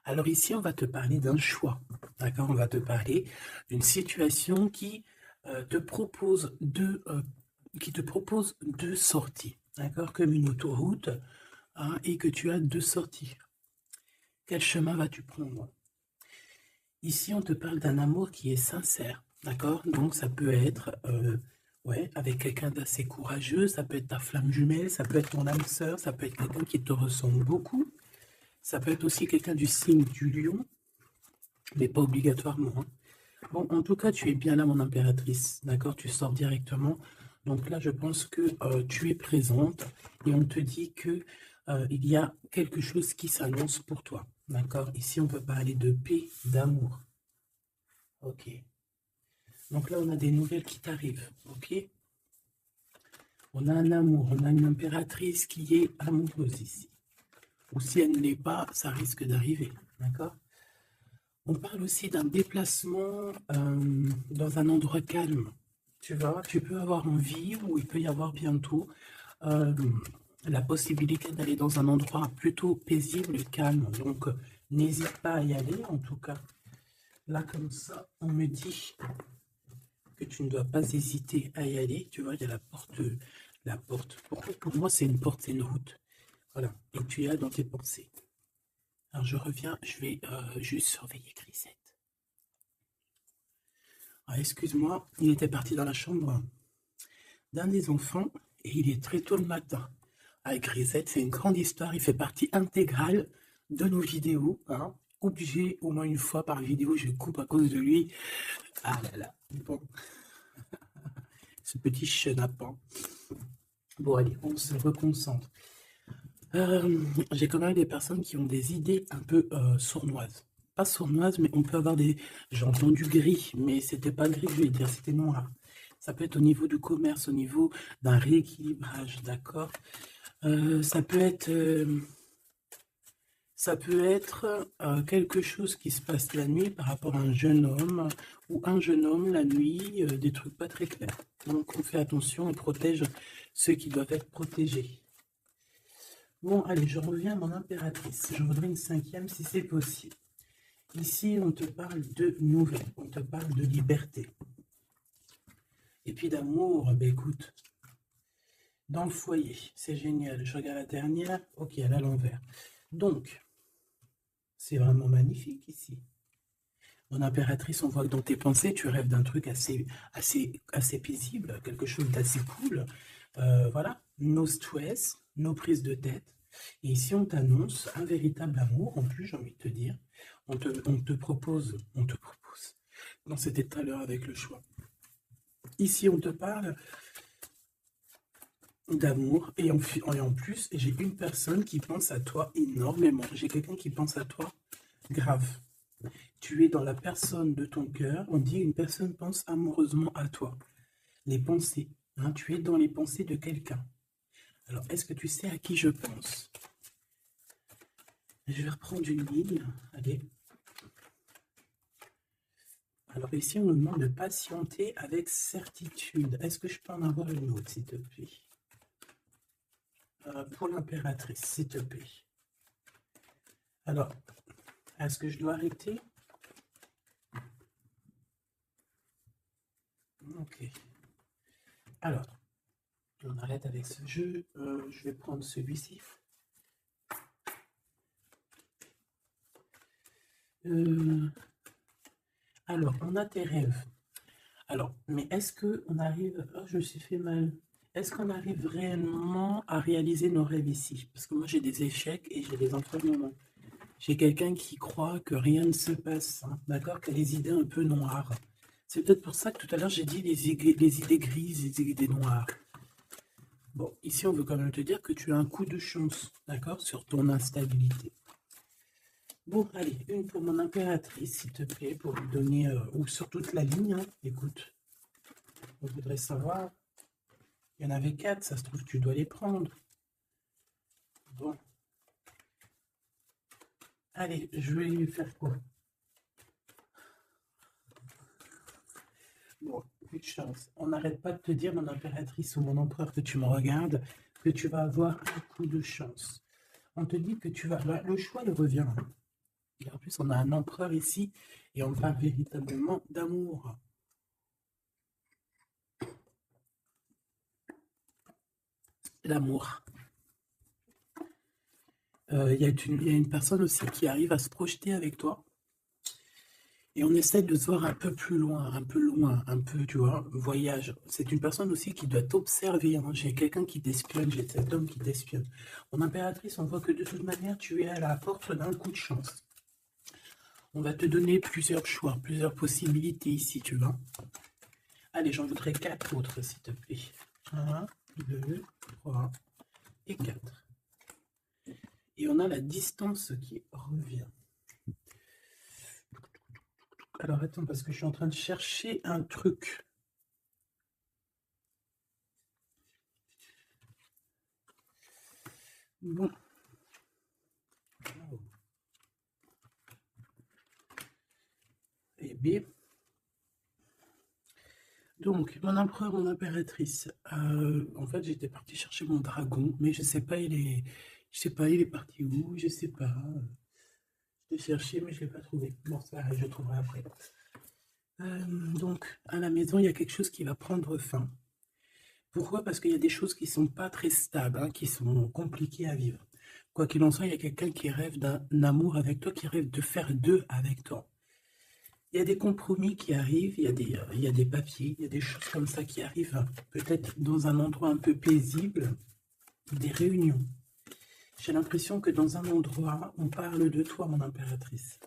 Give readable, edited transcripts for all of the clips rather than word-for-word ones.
Alors ici, on va te parler d'un choix, d'accord? On va te parler d'une situation te propose qui te propose deux sorties, d'accord? Comme une autoroute, hein, et que tu as deux sorties. Quel chemin vas-tu prendre? Ici, on te parle d'un amour qui est sincère, d'accord? Donc ça peut être ouais, avec quelqu'un d'assez courageux, ça peut être ta flamme jumelle, ça peut être ton âme sœur, ça peut être quelqu'un qui te ressemble beaucoup, ça peut être aussi quelqu'un du signe du lion, mais pas obligatoirement, hein. Bon, en tout cas, tu es bien là, mon impératrice, d'accord? Tu sors directement. Donc là, je pense que tu es présente et on te dit que il y a quelque chose qui s'annonce pour toi, d'accord? Ici, on peut parler de paix, d'amour. Ok. Donc là, on a des nouvelles qui t'arrivent, ok? On a un amour, on a une impératrice qui est amoureuse ici. Ou si elle ne l'est pas, ça risque d'arriver, d'accord? On parle aussi d'un déplacement dans un endroit calme. Tu vois, tu peux avoir envie, ou il peut y avoir bientôt, euh, la possibilité d'aller dans un endroit plutôt paisible et calme. Donc, n'hésite pas à y aller, en tout cas. Là, comme ça, on me dit que tu ne dois pas hésiter à y aller. Tu vois, il y a la porte. La porte. Pour moi, c'est une porte, c'est une route. Voilà. Et tu es là dans tes pensées. Alors, je reviens, je vais juste surveiller Grisette. Ah, excuse-moi, il était parti dans la chambre d'un des enfants et il est très tôt le matin. Avec Grisette, c'est une grande histoire, il fait partie intégrale de nos vidéos, hein. Obligé au moins une fois par vidéo, je coupe à cause de lui. Ah là là, bon, ce petit chenapan. Bon allez, on se reconcentre. J'ai quand même des personnes qui ont des idées un peu sournoises. Pas sournoises, mais on peut avoir des... J'ai entendu gris, mais c'était pas gris, je vais dire, c'était noir. Ça peut être au niveau du commerce, au niveau d'un rééquilibrage, d'accord? Ça peut être, quelque chose qui se passe la nuit par rapport à un jeune homme ou un jeune homme la nuit, des trucs pas très clairs. Donc on fait attention, on protège ceux qui doivent être protégés. Bon, allez, je reviens à mon impératrice. Je voudrais une cinquième si c'est possible. Ici, on te parle de nouvelles, on te parle de liberté. Et puis d'amour, ben écoute, dans le foyer, c'est génial. Je regarde la dernière, ok, elle est à l'envers. Donc, c'est vraiment magnifique ici. Mon impératrice, on voit que dans tes pensées, tu rêves d'un truc assez paisible, quelque chose d'assez cool. Voilà, no stress, no prise de tête. Et ici, on t'annonce un véritable amour. En plus, j'ai envie de te dire, on te propose. Non, c'était tout à l'heure avec le choix. Ici, on te parle d'amour et en plus, j'ai une personne qui pense à toi énormément. J'ai quelqu'un qui pense à toi grave. Tu es dans la personne de ton cœur. On dit une personne pense amoureusement à toi. Les pensées, hein, tu es dans les pensées de quelqu'un. Alors, est-ce que tu sais à qui je pense? Je vais reprendre une ligne. Allez. Alors ici, on nous demande de patienter avec certitude. Est-ce que je peux en avoir une autre, s'il te plaît? Pour l'impératrice, s'il te plaît. Alors, est-ce que je dois arrêter? Ok. Alors, on arrête avec ce jeu. Je vais prendre celui-ci. Alors, on a tes rêves. Alors, mais est-ce qu'on arrive... Oh, je me suis fait mal. Est-ce qu'on arrive réellement à réaliser nos rêves ici? Parce que moi, j'ai des échecs et j'ai des entraînements. J'ai quelqu'un qui croit que rien ne se passe, hein, d'accord? Qui a des idées un peu noires. C'est peut-être pour ça que tout à l'heure, j'ai dit les idées grises, les idées noires. Bon, ici, on veut quand même te dire que tu as un coup de chance, d'accord? Sur ton instabilité. Bon, allez, une pour mon impératrice, s'il te plaît, pour lui donner... ou sur toute la ligne, hein. Écoute, on voudrait savoir... Il y en avait 4, ça se trouve, tu dois les prendre. Bon. Allez, je vais lui faire quoi? Bon, plus de chance. On n'arrête pas de te dire, mon impératrice ou mon empereur, que tu me regardes, que tu vas avoir un coup de chance. On te dit que tu vas... Le choix, il revient. plus, on a un empereur ici et on parle véritablement d'amour. L'amour. Il y a une personne aussi qui arrive à se projeter avec toi. Et on essaie de se voir un peu plus loin, un peu, tu vois, voyage. C'est une personne aussi qui doit t'observer, hein. J'ai quelqu'un qui t'espionne, j'ai cet homme qui t'espionne. Mon impératrice, on voit que de toute manière, tu es à la porte d'un coup de chance. On va te donner plusieurs choix, plusieurs possibilités ici, tu vois. Allez, j'en voudrais 4 autres, s'il te plaît. 1, 2, 3 et 4. Et on a la distance qui revient. Alors attends, parce que je suis en train de chercher un truc. Bon. Et B. Donc, mon empereur, mon impératrice. En fait, j'étais parti chercher mon dragon, mais je sais pas, il est parti où, je sais pas. Je l'ai cherché, mais je l'ai pas trouvé. Bon, ça, je le trouverai après. Donc, à la maison, il y a quelque chose qui va prendre fin. Pourquoi? Parce qu'il y a des choses qui sont pas très stables, hein, qui sont compliquées à vivre. Quoi qu'il en soit, il y a quelqu'un qui rêve d'un amour avec toi, qui rêve de faire deux avec toi. Il y a des compromis qui arrivent, il y a des papiers, il y a des choses comme ça qui arrivent, peut-être dans un endroit un peu paisible, des réunions. J'ai l'impression que dans un endroit, on parle de toi, mon impératrice.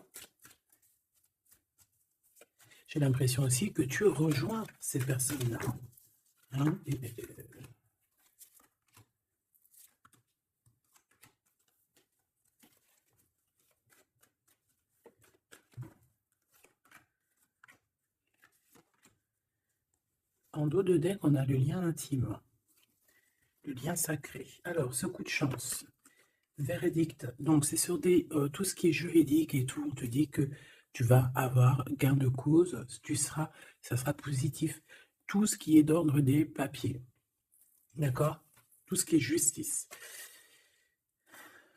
J'ai l'impression aussi que tu rejoins ces personnes-là. Hein? En dos de deck, on a le lien intime, le lien sacré. Alors, ce coup de chance, verdict. Donc, c'est sur tout ce qui est juridique et tout. On te dit que tu vas avoir gain de cause, ça sera positif. Tout ce qui est d'ordre des papiers. D'accord? Tout ce qui est justice.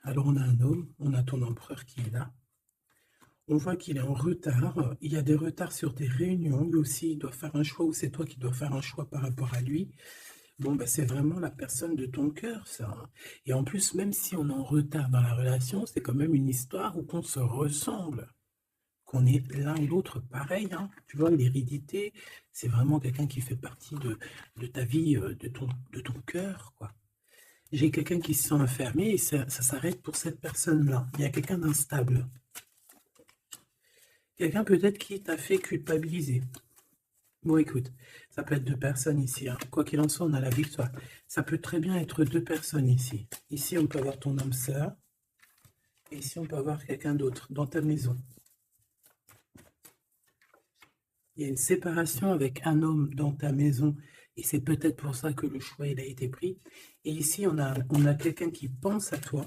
Alors, on a un homme, on a ton empereur qui est là. On voit qu'il est en retard. Il y a des retards sur des réunions. Lui aussi, il doit faire un choix ou c'est toi qui dois faire un choix par rapport à lui. Bon, bah, c'est vraiment la personne de ton cœur, ça. Et en plus, même si on est en retard dans la relation, c'est quand même une histoire où on se ressemble, qu'on est l'un ou l'autre pareil, hein. Tu vois, l'hérédité, c'est vraiment quelqu'un qui fait partie de ta vie, de ton cœur, quoi. J'ai quelqu'un qui se sent enfermé et ça s'arrête pour cette personne-là. Il y a quelqu'un d'instable. Quelqu'un peut-être qui t'a fait culpabiliser. Bon, écoute, ça peut être deux personnes ici, hein. Quoi qu'il en soit, on a la victoire. Ça peut très bien être deux personnes ici. Ici, on peut avoir ton âme sœur. Et ici, on peut avoir quelqu'un d'autre dans ta maison. Il y a une séparation avec un homme dans ta maison. Et c'est peut-être pour ça que le choix il a été pris. Et ici, on a quelqu'un qui pense à toi.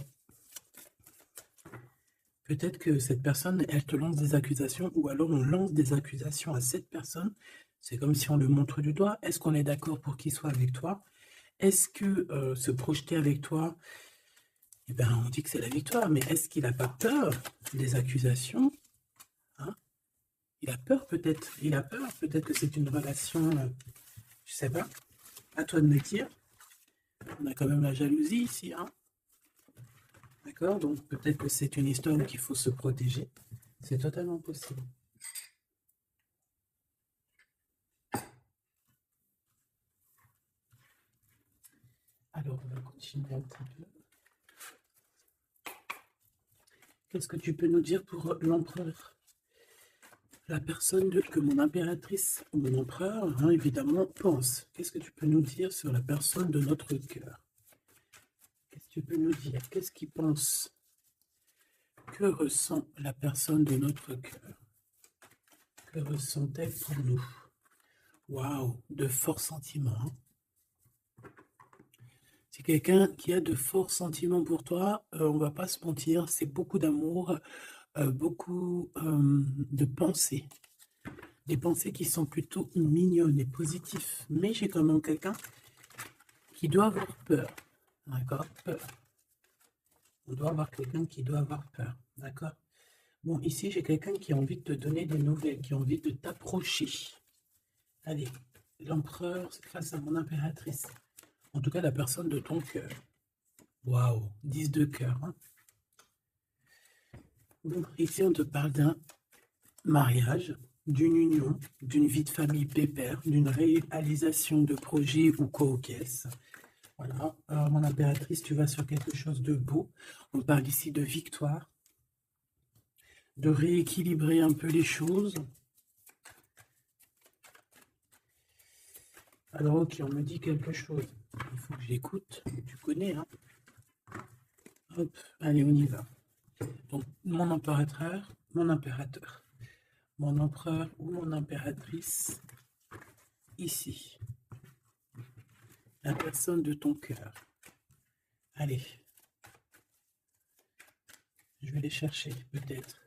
Peut-être que cette personne, elle te lance des accusations, ou alors on lance des accusations à cette personne. C'est comme si on le montre du doigt. Est-ce qu'on est d'accord pour qu'il soit avec toi? Est-ce que se projeter avec toi, eh ben, on dit que c'est la victoire, mais est-ce qu'il n'a pas peur des accusations, hein? Il a peur peut-être, peut-être que c'est une relation, je sais pas, à toi de me dire. On a quand même la jalousie ici, hein? D'accord? Donc peut-être que c'est une histoire où il faut se protéger. C'est totalement possible. Alors, on va continuer un petit peu. Qu'est-ce que tu peux nous dire pour l'empereur? La personne que mon impératrice ou mon empereur, hein, évidemment, pense. Qu'est-ce que tu peux nous dire sur la personne de notre cœur? Qu'est-ce que tu peux nous dire? Qu'est-ce qu'il pense? Que ressent la personne de notre cœur? Que ressent-elle pour nous? Waouh, de forts sentiments, hein. C'est quelqu'un qui a de forts sentiments pour toi, on va pas se mentir, c'est beaucoup d'amour, beaucoup de pensées. Des pensées qui sont plutôt mignonnes et positives. Mais j'ai quand même quelqu'un qui doit avoir peur. D'accord? Peur. On doit avoir quelqu'un qui doit avoir peur. D'accord? Bon, ici, j'ai quelqu'un qui a envie de te donner des nouvelles, qui a envie de t'approcher. Allez, l'empereur face à mon impératrice. En tout cas, la personne de ton cœur. Waouh, 10 de cœur. Hein. Bon, ici, on te parle d'un mariage, d'une union, d'une vie de famille pépère, d'une réalisation de projet ou co-caisse. Voilà, alors mon impératrice, tu vas sur quelque chose de beau. On parle ici de victoire, de rééquilibrer un peu les choses. Alors ok, on me dit quelque chose. Il faut que j'écoute, tu connais, hein. Hop, allez, on y va. Donc, mon impérateur, mon empereur ou mon impératrice, ici. La personne de ton cœur. Allez. Je vais les chercher, peut-être.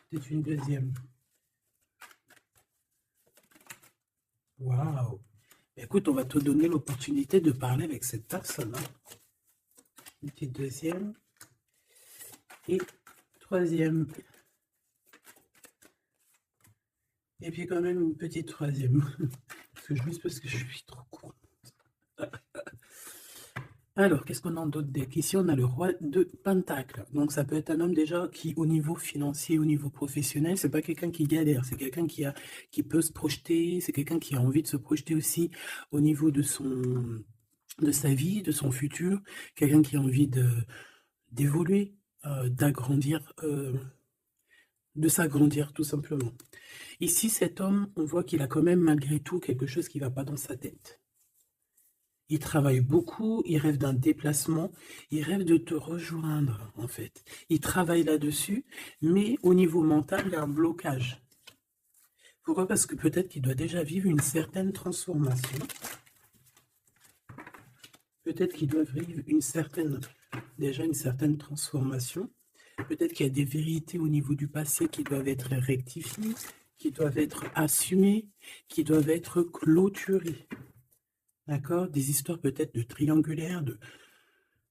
Peut-être une deuxième. Waouh! Écoute, on va te donner l'opportunité de parler avec cette personne. Hein. Une petite deuxième. Et troisième. Et puis quand même une petite troisième. Juste parce que je suis trop court. Alors, qu'est-ce qu'on a d'autre deck? Ici, on a le roi de Pentacle. Donc, ça peut être un homme déjà qui, au niveau financier, au niveau professionnel, c'est pas quelqu'un qui galère, c'est quelqu'un qui peut se projeter, c'est quelqu'un qui a envie de se projeter aussi au niveau de sa vie, de son futur, quelqu'un qui a envie d'évoluer, d'agrandir, de s'agrandir tout simplement. Ici, cet homme, on voit qu'il a quand même malgré tout quelque chose qui ne va pas dans sa tête. Il travaille beaucoup, il rêve d'un déplacement, il rêve de te rejoindre, en fait. Il travaille là-dessus, mais au niveau mental, il y a un blocage. Pourquoi? Parce que peut-être qu'il doit déjà vivre une certaine transformation. Peut-être qu'il doit vivre une certaine transformation. Peut-être qu'il y a des vérités au niveau du passé qui doivent être rectifiées, qui doivent être assumées, qui doivent être clôturées. D'accord? Des histoires peut-être de triangulaires, de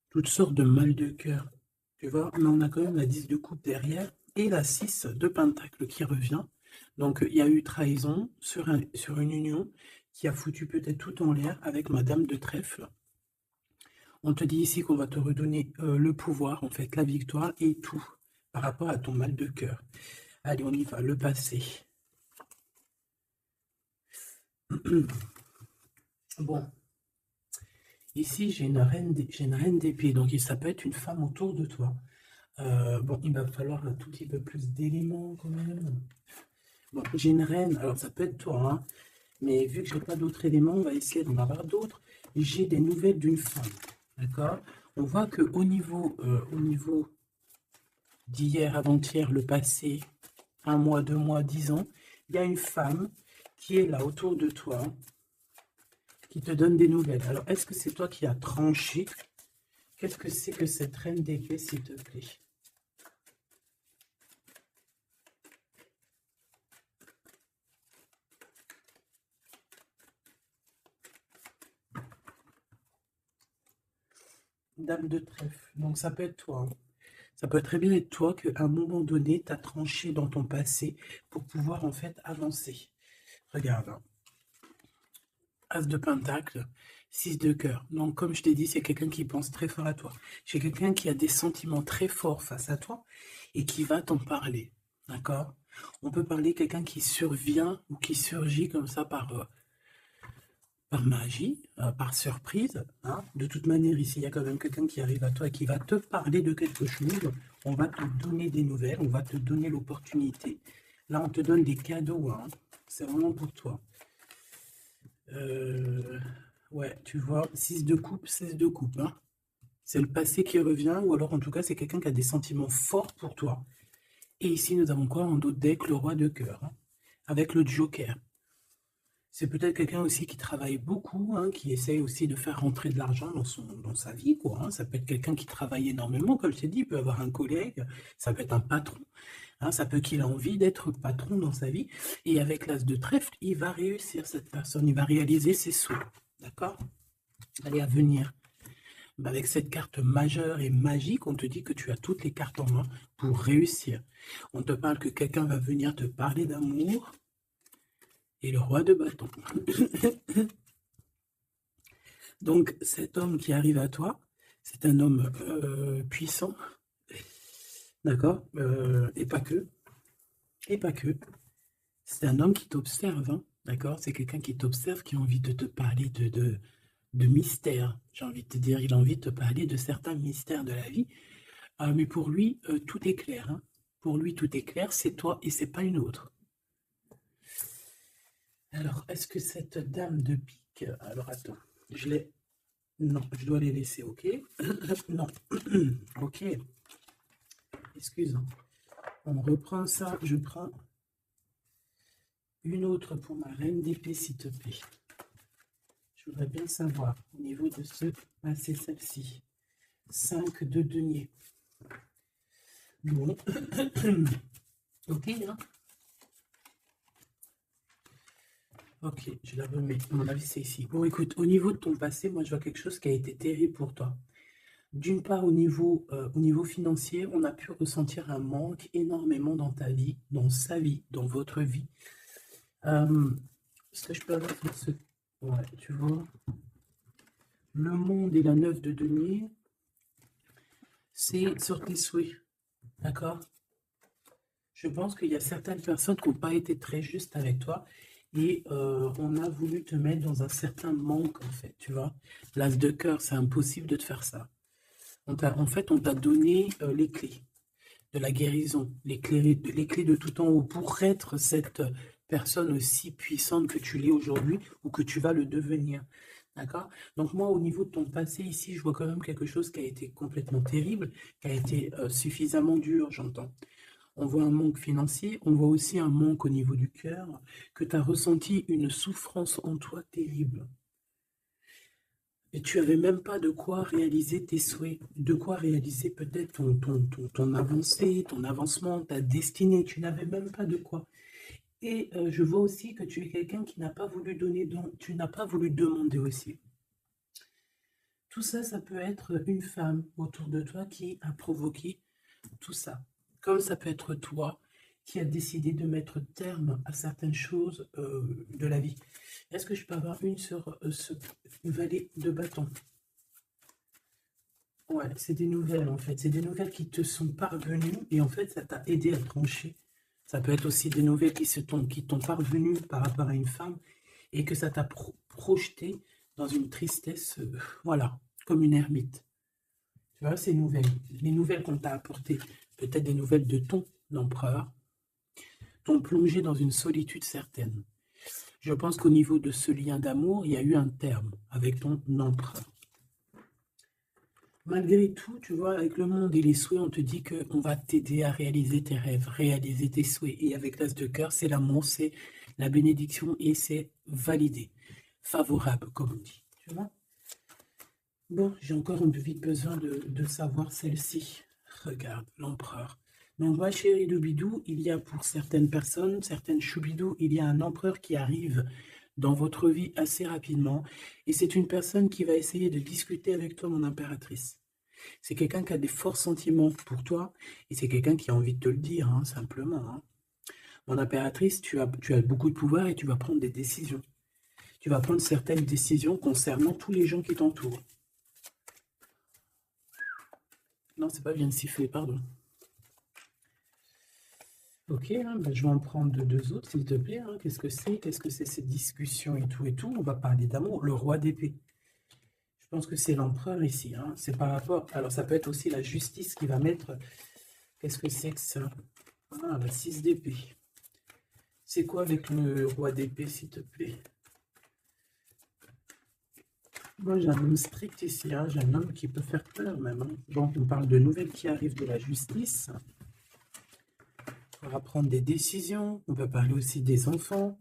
toutes sortes de mal de cœur. Tu vois? Mais on a quand même la 10 de coupe derrière et la 6 de pentacle qui revient. Donc, il y a eu trahison sur une union qui a foutu peut-être tout en l'air avec Madame de Trèfle. On te dit ici qu'on va te redonner le pouvoir, en fait, la victoire et tout par rapport à ton mal de cœur. Allez, on y va, le passé. Bon, ici j'ai une reine d'épée, donc ça peut être une femme autour de toi. Bon, il va falloir un tout petit peu plus d'éléments quand même. Bon, j'ai une reine, alors ça peut être toi, hein, mais vu que je n'ai pas d'autres éléments, on va essayer d'en avoir d'autres. J'ai des nouvelles d'une femme, d'accord? On voit qu'au niveau d'hier, avant-hier, le passé, 1 mois, 2 mois, 10 ans, il y a une femme qui est là autour de toi, qui te donne des nouvelles. Alors, est-ce que c'est toi qui as tranché? Qu'est-ce que c'est que cette reine d'épée, s'il te plaît? Dame de trèfle. Donc, ça peut être toi. Hein. Ça peut très bien être toi qu'à un moment donné, tu as tranché dans ton passé pour pouvoir en fait avancer. Regarde. Hein. As de pentacle, 6 de cœur. Donc, comme je t'ai dit, c'est quelqu'un qui pense très fort à toi. C'est quelqu'un qui a des sentiments très forts face à toi et qui va t'en parler. D'accord? On peut parler de quelqu'un qui survient ou qui surgit comme ça par magie, par surprise. Hein. De toute manière, ici, il y a quand même quelqu'un qui arrive à toi et qui va te parler de quelque chose. On va te donner des nouvelles, on va te donner l'opportunité. Là, on te donne des cadeaux. Hein. C'est vraiment pour toi. Ouais, tu vois, 6 de coupe, 16 de coupe. Hein. C'est le passé qui revient, ou alors en tout cas, c'est quelqu'un qui a des sentiments forts pour toi. Et ici, nous avons quoi en d'autres deck? Le roi de cœur, hein, avec le joker. C'est peut-être quelqu'un aussi qui travaille beaucoup, hein, qui essaye aussi de faire rentrer de l'argent dans sa vie, quoi. Hein. Ça peut être quelqu'un qui travaille énormément, comme je t'ai dit, il peut avoir un collègue, ça peut être un patron. Hein, ça peut qu'il a envie d'être patron dans sa vie. Et avec l'as de trèfle, il va réussir, cette personne, il va réaliser ses souhaits. D'accord? Allez, à venir. bah, avec cette carte majeure et magique, on te dit que tu as toutes les cartes en main pour réussir. On te parle que quelqu'un va venir te parler d'amour. Et le roi de bâton. Donc, cet homme qui arrive à toi, c'est un homme puissant, d'accord, et pas que. Et pas que. C'est un homme qui t'observe, hein, d'accord. C'est quelqu'un qui t'observe, qui a envie de te parler de mystères. J'ai envie de te dire, il a envie de te parler de certains mystères de la vie. Mais pour lui, tout est clair. Hein. Pour lui, tout est clair. C'est toi et c'est pas une autre. Alors, est-ce que cette dame de pique... Alors, attends, je l'ai... Non, je dois les laisser, ok. Non, ok. Excuse. On reprend ça, je prends une autre pour ma reine d'épée, s'il te plaît. Je voudrais bien savoir, au niveau de ce... Ah, c'est celle-ci. 5 de denier. Bon. Ok, hein. Ok, je la remets. À mon avis, c'est ici. Bon, écoute, au niveau de ton passé, moi, je vois quelque chose qui a été terrible pour toi. D'une part, au niveau financier, on a pu ressentir un manque énormément dans ta vie, dans sa vie, dans votre vie. Est-ce que je peux avoir ce... Ouais, tu vois. Le monde et la 9 de denier, c'est sur tes souhaits. D'accord? Je pense qu'il y a certaines personnes qui n'ont pas été très justes avec toi et on a voulu te mettre dans un certain manque, en fait, tu vois. L'as de cœur, c'est impossible de te faire ça. En fait, on t'a donné les clés de la guérison, les clés de tout en haut pour être cette personne aussi puissante que tu l'es aujourd'hui ou que tu vas le devenir. D'accord? Donc moi, au niveau de ton passé ici, je vois quand même quelque chose qui a été complètement terrible, qui a été suffisamment dur, j'entends. On voit un manque financier, on voit aussi un manque au niveau du cœur, que tu as ressenti une souffrance en toi terrible. Et tu n'avais même pas de quoi réaliser tes souhaits, de quoi réaliser peut-être ton avancée, ton avancement, ta destinée. Tu n'avais même pas de quoi. Et je vois aussi que tu es quelqu'un qui n'a pas voulu donner, donc tu n'as pas voulu demander aussi. Tout ça, ça peut être une femme autour de toi qui a provoqué tout ça. Comme ça peut être toi qui a décidé de mettre terme à certaines choses de la vie. Est-ce que je peux avoir une sur ce valet de bâton? Ouais, c'est des nouvelles en fait. C'est des nouvelles qui te sont parvenues et en fait, ça t'a aidé à trancher. Ça peut être aussi des nouvelles qui t'ont parvenues par rapport à une femme et que ça t'a projeté dans une tristesse, voilà, comme une ermite. Tu vois, ces nouvelles, les nouvelles qu'on t'a apportées, peut-être des nouvelles de ton empereur, t'ont plongé dans une solitude certaine. Je pense qu'au niveau de ce lien d'amour, il y a eu un terme avec ton empereur. Malgré tout, tu vois, avec le monde et les souhaits, on te dit qu'on va t'aider à réaliser tes rêves, réaliser tes souhaits. Et avec l'as de cœur, c'est l'amour, c'est la bénédiction et c'est validé, favorable, comme on dit. Tu vois? Bon, j'ai encore un peu vite besoin de savoir celle-ci. Regarde, l'empereur. Donc, ma chérie Doubidou, il y a pour certaines personnes, certaines choubidou, il y a un empereur qui arrive dans votre vie assez rapidement. Et c'est une personne qui va essayer de discuter avec toi, mon impératrice. C'est quelqu'un qui a des forts sentiments pour toi. Et c'est quelqu'un qui a envie de te le dire, hein, simplement. Hein. Mon impératrice, tu as beaucoup de pouvoir et tu vas prendre des décisions. Tu vas prendre certaines décisions concernant tous les gens qui t'entourent. Non, c'est pas bien de siffler, pardon. Ok, hein, ben, je vais en prendre deux autres, s'il te plaît. Hein. Qu'est-ce que c'est? Qu'est-ce que c'est cette discussion et tout et tout? On va parler d'amour. Le roi d'épée. Je pense que c'est l'empereur ici. Hein. C'est par rapport... Alors, ça peut être aussi la justice qui va mettre... Qu'est-ce que c'est que ça? Ah, la 6 d'épée. C'est quoi avec le roi d'épée, s'il te plaît? Moi, j'ai un homme strict ici. Hein. J'ai un homme qui peut faire peur, même. Hein. Donc, on parle de nouvelles qui arrivent de la justice. On va prendre des décisions. On va parler aussi des enfants.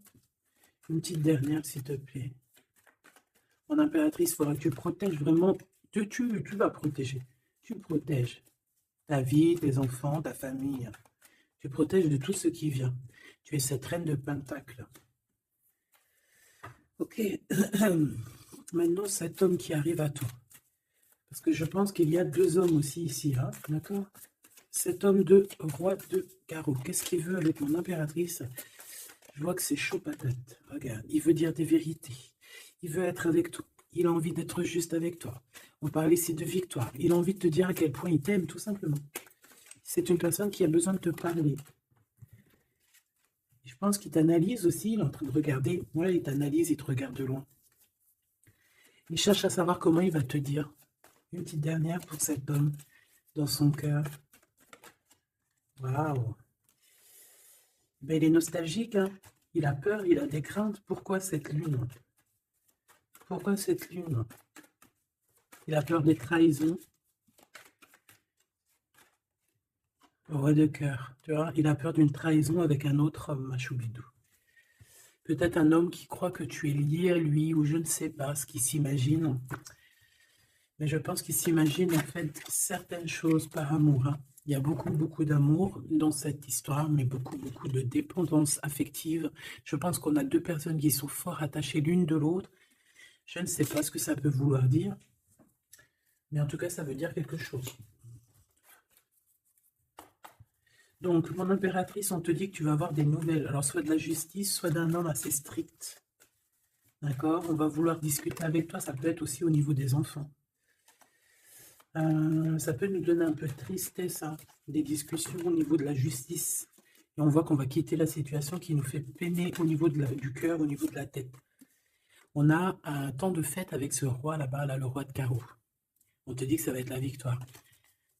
Une petite dernière, s'il te plaît. Mon impératrice, il faudra que tu protèges vraiment. Tu vas protéger. Tu protèges ta vie, tes enfants, ta famille. Tu protèges de tout ce qui vient. Tu es cette reine de Pentacle. Ok. Maintenant, cet homme qui arrive à toi. Parce que je pense qu'il y a deux hommes aussi ici, hein, d'accord? Cet homme de roi de carreau, qu'est-ce qu'il veut avec mon impératrice? Je vois que c'est chaud patate. Regarde, il veut dire des vérités. Il veut être avec toi. Il a envie d'être juste avec toi. On parle ici de victoire. Il a envie de te dire à quel point il t'aime, tout simplement. C'est une personne qui a besoin de te parler. Je pense qu'il t'analyse aussi. Il est en train de regarder. Ouais, il t'analyse, il te regarde de loin. Il cherche à savoir comment il va te dire. Une petite dernière pour cet homme dans son cœur. Waouh! Ben, il est nostalgique, hein. Il a peur, il a des craintes. Pourquoi cette lune? Pourquoi cette lune? Il a peur des trahisons. Roi de cœur, tu vois, il a peur d'une trahison avec un autre homme, Machoubidou. Peut-être un homme qui croit que tu es lié à lui, ou je ne sais pas ce qu'il s'imagine. Mais je pense qu'il s'imagine en fait certaines choses par amour, hein. Il y a beaucoup, beaucoup d'amour dans cette histoire, mais beaucoup, beaucoup de dépendance affective. Je pense qu'on a deux personnes qui sont fort attachées l'une de l'autre. Je ne sais pas ce que ça peut vouloir dire, mais en tout cas, ça veut dire quelque chose. Donc, mon impératrice, on te dit que tu vas avoir des nouvelles. Alors, soit de la justice, soit d'un homme assez strict. D'accord? On va vouloir discuter avec toi. Ça peut être aussi au niveau des enfants. Ça peut nous donner un peu de tristesse, hein, des discussions au niveau de la justice. Et on voit qu'on va quitter la situation qui nous fait peiner au niveau du cœur, au niveau de la tête. On a un temps de fête avec ce roi là-bas, là, le roi de carreau. On te dit que ça va être la victoire.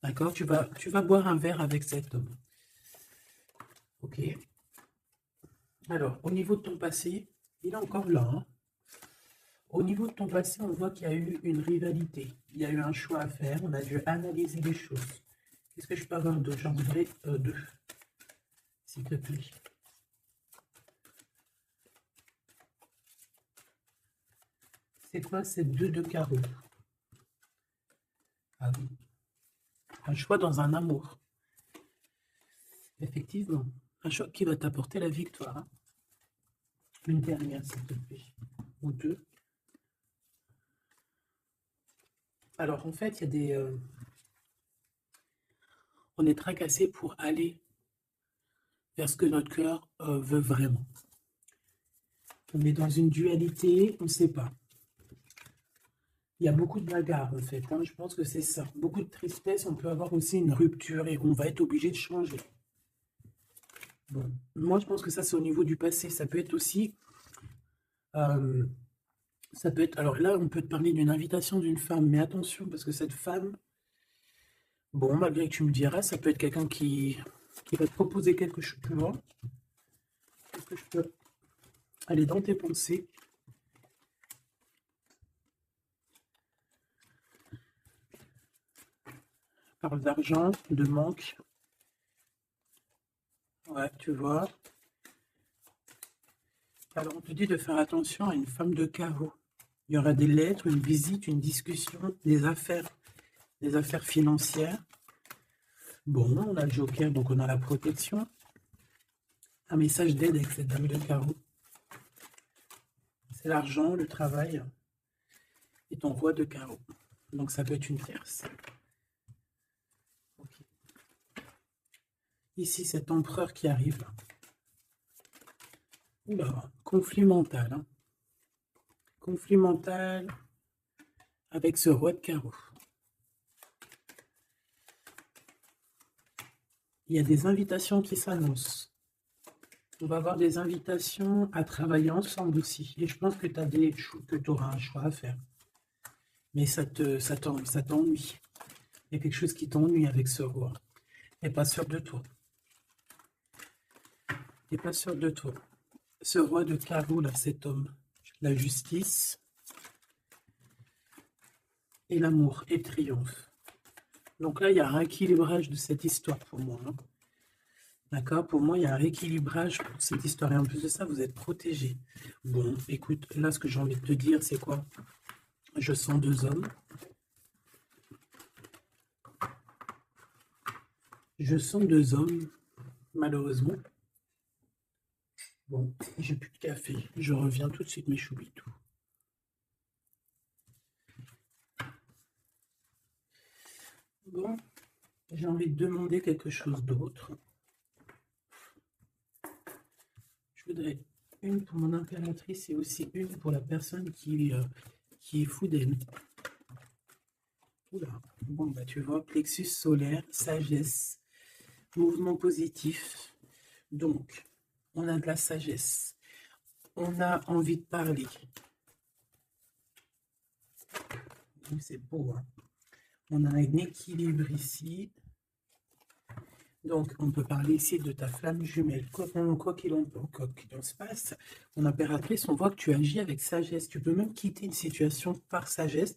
D'accord? Tu vas boire un verre avec cet homme. Ok. Alors, au niveau de ton passé, il est encore là, hein. Au niveau de ton passé, on voit qu'il y a eu une rivalité. Il y a eu un choix à faire. On a dû analyser les choses. Qu'est-ce que je peux avoir d'autre? J'en voudrais deux, s'il te plaît. C'est quoi ces deux de carreau? Ah oui. Un choix dans un amour. Effectivement. Un choix qui va t'apporter la victoire, hein. Une dernière, s'il te plaît. Ou deux. Alors, en fait, il y a des... on est tracassé pour aller vers ce que notre cœur veut vraiment. On est dans une dualité, on ne sait pas. Il y a beaucoup de bagarres, en fait, hein. Je pense que c'est ça. Beaucoup de tristesse, on peut avoir aussi une rupture et on va être obligé de changer. Bon, moi, je pense que ça, c'est au niveau du passé. Ça peut être aussi... ça peut être... Alors là, on peut te parler d'une invitation d'une femme, mais attention, parce que cette femme... Bon, malgré que tu me diras, ça peut être quelqu'un qui va te proposer quelque chose. Tu vois? Est-ce que je peux aller dans tes pensées? Parle d'argent, de manque. Ouais, tu vois. Alors, on te dit de faire attention à une femme de carreau. Il y aura des lettres, une visite, une discussion, des affaires financières. Bon, on a le joker, donc on a la protection. Un message d'aide avec cette dame de carreau. C'est l'argent, le travail et ton roi de carreau. Donc ça peut être une tierce. Okay. Ici, cet empereur qui arrive. Oula, conflit mental, hein. Conflit mental avec ce roi de carreau. Il y a des invitations qui s'annoncent. On va avoir des invitations à travailler ensemble aussi. Et je pense que tu auras un choix à faire. Mais ça t'ennuie. Il y a quelque chose qui t'ennuie avec ce roi. Tu n'es pas sûr de toi. Tu n'es pas sûr de toi. Ce roi de carreau, là, cet homme, la justice et l'amour et triomphe. Donc là, il y a un rééquilibrage de cette histoire pour moi, hein. D'accord? Pour moi, il y a un rééquilibrage pour cette histoire. Et en plus de ça, vous êtes protégés. Bon, écoute, là, ce que j'ai envie de te dire, c'est quoi? Je sens deux hommes. Je sens deux hommes, malheureusement. Bon, j'ai plus de café. Je reviens tout de suite, mes choubitous. Bon, j'ai envie de demander quelque chose d'autre. Je voudrais une pour mon impératrice et aussi une pour la personne qui est fou d'elle. Oula. Bon, bah tu vois, plexus solaire, sagesse, mouvement positif. Donc, on a de la sagesse. On a envie de parler. C'est beau, hein. On a un équilibre ici. Donc, on peut parler ici de ta flamme jumelle. Quoi qu'il en se passe, mon impératrice, on voit que tu agis avec sagesse. Tu peux même quitter une situation par sagesse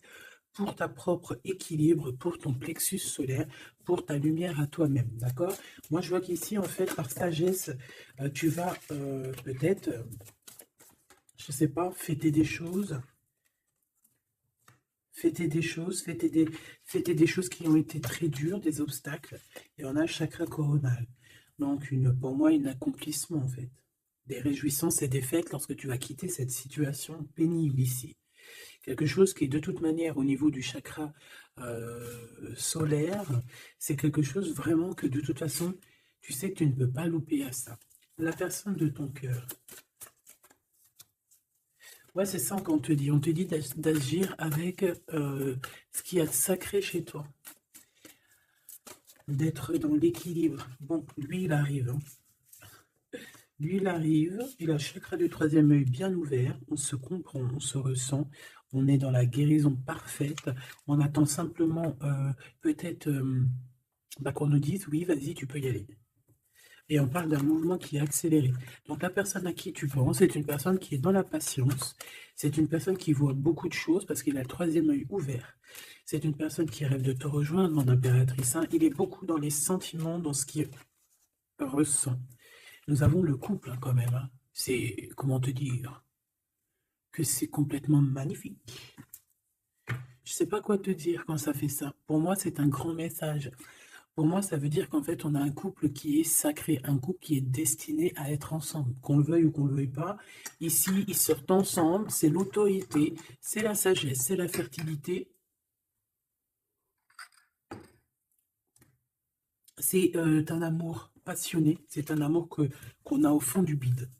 pour ta propre équilibre, pour ton plexus solaire, pour ta lumière à toi-même, d'accord? Moi, je vois qu'ici, en fait, par sagesse, tu vas peut-être, je sais pas, fêter des choses, fêter des choses qui ont été très dures, des obstacles, et on a le chakra coronal. Donc, pour moi, un accomplissement, en fait. Des réjouissances et des fêtes lorsque tu vas quitter cette situation pénible ici. Quelque chose qui, de toute manière, au niveau du chakra solaire, c'est quelque chose vraiment que, de toute façon, tu sais que tu ne peux pas louper à ça. La personne de ton cœur. Ouais, c'est ça qu'on te dit. On te dit d'agir avec ce qu'il y a de sacré chez toi. D'être dans l'équilibre. Bon, lui, il arrive. Hein. Lui, il arrive. Il a le chakra du troisième œil bien ouvert. On se comprend, on se ressent. On est dans la guérison parfaite. On attend simplement peut-être qu'on nous dise, oui, vas-y, tu peux y aller. Et on parle d'un mouvement qui est accéléré. Donc la personne à qui tu penses, c'est une personne qui est dans la patience. C'est une personne qui voit beaucoup de choses parce qu'il a le troisième œil ouvert. C'est une personne qui rêve de te rejoindre, mon impératrice. Hein. Il est beaucoup dans les sentiments, dans ce qu'il ressent. Nous avons le couple hein, quand même. Hein. C'est, comment te dire, que c'est complètement magnifique. Je sais pas quoi te dire quand ça fait ça. Pour moi, c'est un grand message. Pour moi, ça veut dire qu'en fait, on a un couple qui est sacré, un couple qui est destiné à être ensemble, qu'on le veuille ou qu'on ne le veuille pas. Ici, ils sortent ensemble, c'est l'autorité, c'est la sagesse, c'est la fertilité. C'est un amour passionné, c'est un amour qu'on a au fond du bide.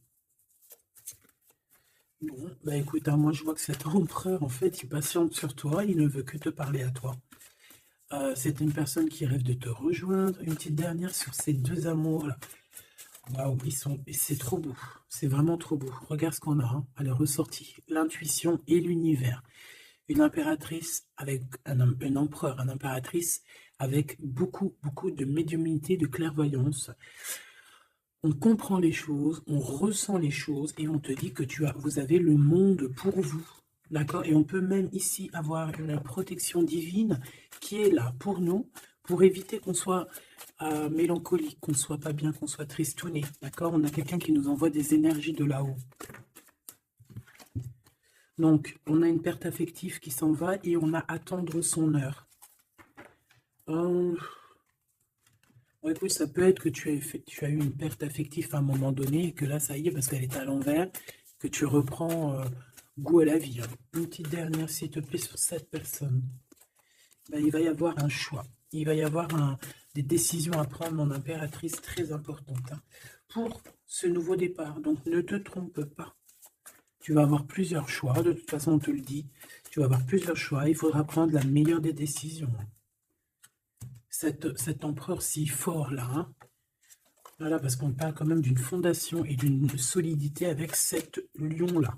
Bon, bah écoute, hein, moi je vois que cet empereur, en fait, il patiente sur toi, il ne veut que te parler à toi. C'est une personne qui rêve de te rejoindre. Une petite dernière sur ces deux amours-là. Waouh, c'est trop beau. C'est vraiment trop beau. Regarde ce qu'on a. Hein. Elle est ressortie. L'intuition et l'univers. Une impératrice avec un empereur, une impératrice avec beaucoup, beaucoup de médiumnité, de clairvoyance. On comprend les choses, on ressent les choses et on te dit que vous avez le monde pour vous. D'accord? Et on peut même ici avoir une protection divine qui est là pour nous, pour éviter qu'on soit mélancolique, qu'on soit pas bien, qu'on soit tristouné. D'accord? On a quelqu'un qui nous envoie des énergies de là-haut. Donc, on a une perte affective qui s'en va et on a à attendre son heure. Écoute, ça peut être que tu as eu une perte affective à un moment donné et que là, ça y est, parce qu'elle est à l'envers, que tu reprends goût à la vie. Hein. Une petite dernière, s'il te plaît, sur cette personne. Ben, il va y avoir un choix. Il va y avoir des décisions à prendre, mon impératrice, très importantes hein, pour ce nouveau départ. Donc, ne te trompe pas. Tu vas avoir plusieurs choix. De toute façon, on te le dit. Tu vas avoir plusieurs choix. Il faudra prendre la meilleure des décisions. Cet empereur si fort là, hein. Voilà, parce qu'on parle quand même d'une fondation et d'une solidité avec cet lion-là.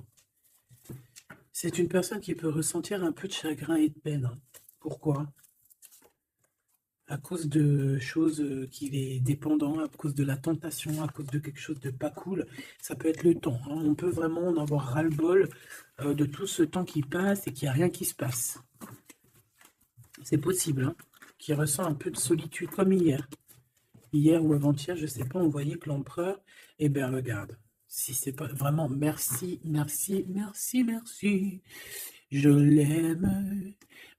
C'est une personne qui peut ressentir un peu de chagrin et de peine. Hein. Pourquoi? À cause de choses qu'il est dépendant, à cause de la tentation, à cause de quelque chose de pas cool. Ça peut être le temps. Hein. On peut vraiment en avoir ras-le-bol de tout ce temps qui passe et qu'il n'y a rien qui se passe. C'est possible, hein, qu'il ressent un peu de solitude comme hier. Hier ou avant-hier, je ne sais pas, on voyait que l'empereur, eh bien regarde, si c'est pas vraiment merci, merci, merci, merci, je l'aime.